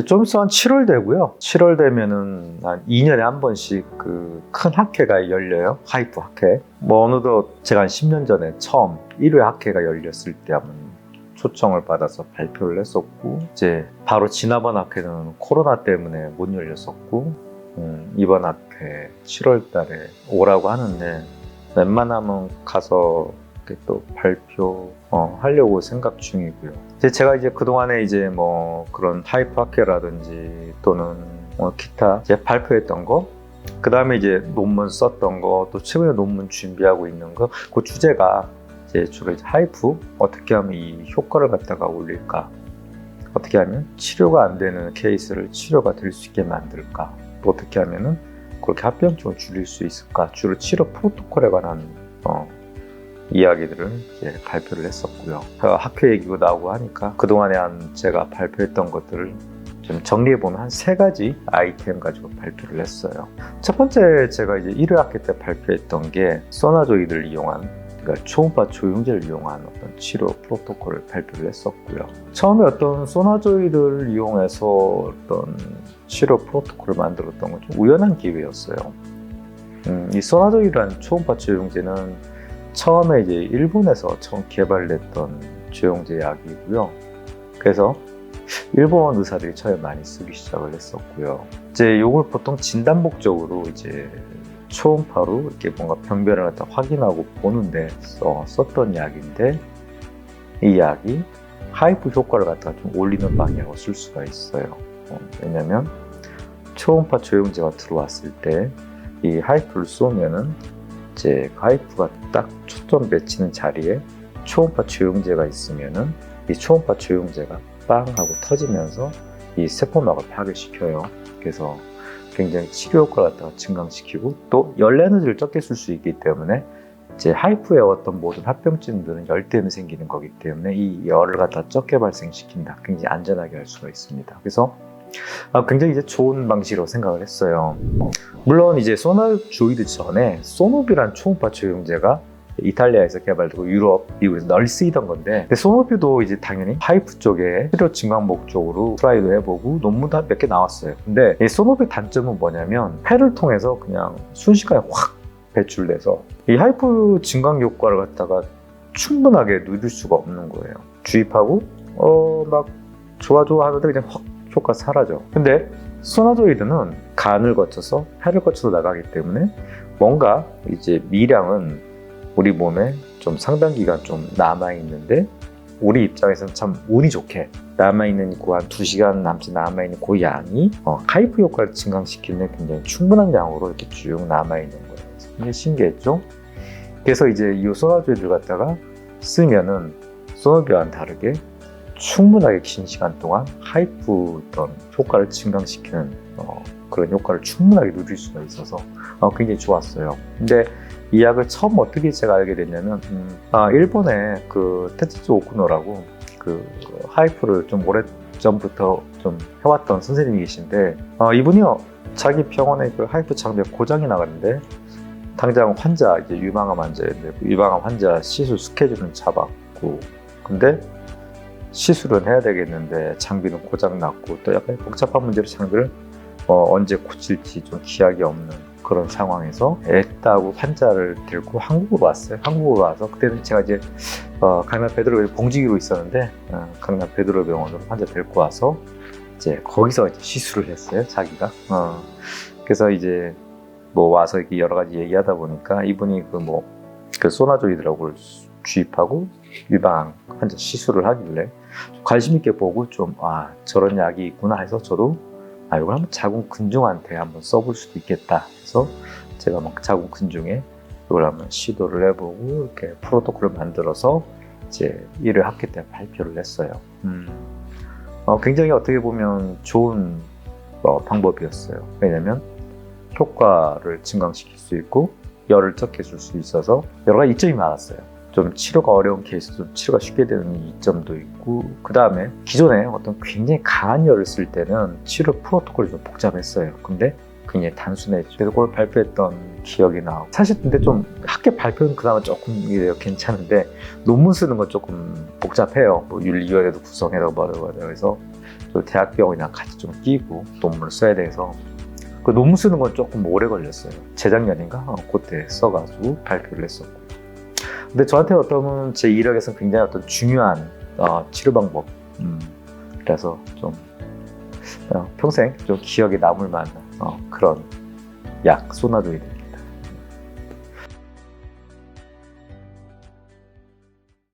좀 있으면 한 7월 되고요. 7월 되면은 한 2년에 한 번씩 그 큰 학회가 열려요. 하이프 학회. 뭐 어느덧 제가 한 10년 전에 처음 1회 학회가 열렸을 때 한번 초청을 받아서 발표를 했었고, 이제 바로 지난번 학회는 코로나 때문에 못 열렸었고, 이번 학회 7월 달에 오라고 하는데 웬만하면 가서 이렇게 또 발표 하려고 생각 중이고요. 제가 이제 그동안에 이제 뭐 그런 하이프 학회라든지 또는 기타 이제 발표했던 거, 그 다음에 이제 논문 썼던 거, 또 최근에 논문 준비하고 있는 거, 그 주제가 주로 이제 하이프, 어떻게 하면 이 효과를 갖다가 올릴까, 어떻게 하면 치료가 안 되는 케이스를 치료가 될 수 있게 만들까, 또 어떻게 하면은 그렇게 합병증을 줄일 수 있을까, 주로 치료 프로토콜에 관한 이야기들을 이제 발표를 했었고요. 학회 얘기가 나오고 하니까 그동안에 제가 발표했던 것들을 좀 정리해보면 한 3가지 아이템 가지고 발표를 했어요. 첫 번째, 제가 이제 1회 학회 때 발표했던 게 소나조이드를 이용한, 그러니까 초음파 조영제를 이용한 어떤 치료 프로토콜을 발표를 했었고요. 처음에 어떤 소나조이드를 이용해서 어떤 치료 프로토콜을 만들었던 건 좀 우연한 기회였어요. 이 소나조이드라는 초음파 조영제는 처음에 이제 일본에서 처음 개발됐던 조영제 약이고요. 그래서 일본 의사들이 처음에 많이 쓰기 시작을 했었고요. 이제 이걸 보통 진단 목적으로 이제 초음파로 이렇게 뭔가 병변을 갖다 확인하고 보는데 썼던 약인데, 이 약이 하이프 효과를 갖다가 좀 올리는 방향으로 쓸 수가 있어요. 왜냐면 초음파 조영제가 들어왔을 때 이 하이프를 쏘면은 이제 하이프가 딱 초점 맺히는 자리에 초음파 조영제가 있으면은 이 초음파 조영제가 빵 하고 터지면서 이 세포막을 파괴시켜요. 그래서 굉장히 치료 효과를 갖다가 증강시키고, 또 열 에너지를 적게 쓸 수 있기 때문에 이제 하이프의 어떤 모든 합병증들은 열 때문에 생기는 거기 때문에 이 열을 갖다 적게 발생시킨다. 굉장히 안전하게 할 수가 있습니다. 그래서 굉장히 이제 좋은 방식으로 생각을 했어요. 물론 이제 소나조이드 전에 소노비라는 초음파 조영제가 이탈리아에서 개발되고 유럽, 미국에서 널리 쓰이던 건데, 근데 소노비도 이제 당연히 하이프 쪽에 치료 증강 목적으로 트라이도 해보고 논문도 몇 개 나왔어요. 근데 이 소노비 단점은 뭐냐면 폐를 통해서 그냥 순식간에 확 배출돼서 이 하이프 증강 효과를 갖다가 충분하게 누릴 수가 없는 거예요. 주입하고 막 좋아 하는데 그냥 확 효과 사라져. 근데 소나조이드는 간을 거쳐서 폐를 거쳐서 나가기 때문에 뭔가 이제 미량은 우리 몸에 좀 상당 기간 좀 남아있는데, 우리 입장에서는 참 운이 좋게 남아있는 그 한 2시간 남짓 남아있는 그 양이 하이프 효과를 증강시키는 굉장히 충분한 양으로 이렇게 쭉 남아있는 거예요. 굉장히 신기했죠? 그래서 이제 이 소나조이드를 갖다가 쓰면은 소노비와는 다르게 충분하게 긴 시간 동안 하이프 어떤 효과를 증강시키는 그런 효과를 충분하게 누릴 수가 있어서 굉장히 좋았어요. 근데 이 약을 처음 어떻게 제가 알게 됐냐면, 일본의 그 테츠조 오쿠노라고 그 하이프를 좀 오래 전부터 좀 해왔던 선생님이 계신데, 이분이요, 자기 병원에 그 하이프 장비가 고장이 나갔는데 당장 환자, 이제 유방암 환자인데 유방암 환자 시술 스케줄은 잡았고, 근데 시술은 해야 되겠는데 장비는 고장 났고, 또 약간 복잡한 문제로 장비를 언제 고칠지 좀 기약이 없는 그런 상황에서 애따고 환자를 데리고 한국으로 왔어요. 한국으로 와서 그때는 제가 이제 강남 베드로 봉지기로 있었는데, 강남 베드로 병원으로 환자 데리고 와서 이제 거기서 이제 시술을 했어요, 자기가. 그래서 이제 뭐 와서 이렇게 여러 가지 얘기하다 보니까 이분이 그 소나조이드라고 주입하고 유방 환자 시술을 하길래 관심 있게 보고 좀 저런 약이 있구나 해서 저도 이걸 한번 자궁 근종한테 한번 써볼 수도 있겠다 해서 제가 막 자궁 근종에 이걸 한번 시도를 해보고 이렇게 프로토콜을 만들어서 이제 1회 학회 때 발표를 했어요. 굉장히 어떻게 보면 좋은 방법이었어요. 왜냐면 효과를 증강시킬 수 있고 열을 적게 줄 수 있어서 여러 가지 이점이 많았어요. 좀 치료가 어려운 케이스, 좀 치료가 쉽게 되는 이점도 있고, 그 다음에 기존에 어떤 굉장히 강한 열을 쓸 때는 치료 프로토콜이 좀 복잡했어요. 근데 굉장히 단순해져. 그래서 그걸 발표했던 기억이 나고, 사실 근데 좀 학회 발표는 그나마 조금 괜찮은데 논문 쓰는 건 조금 복잡해요. 뭐 윤리위원회도 구성해라 뭐라고 그래서 또 대학병원이랑 같이 좀 끼고 논문을 써야 돼서 그 논문 쓰는 건 조금 오래 걸렸어요. 재작년인가? 그때 써가지고 발표를 했었고. 근데 저한테 어떤 제 이력에서는 굉장히 어떤 중요한 치료 방법. 그래서 좀 평생 좀 기억에 남을 만한 그런 약 소나도이드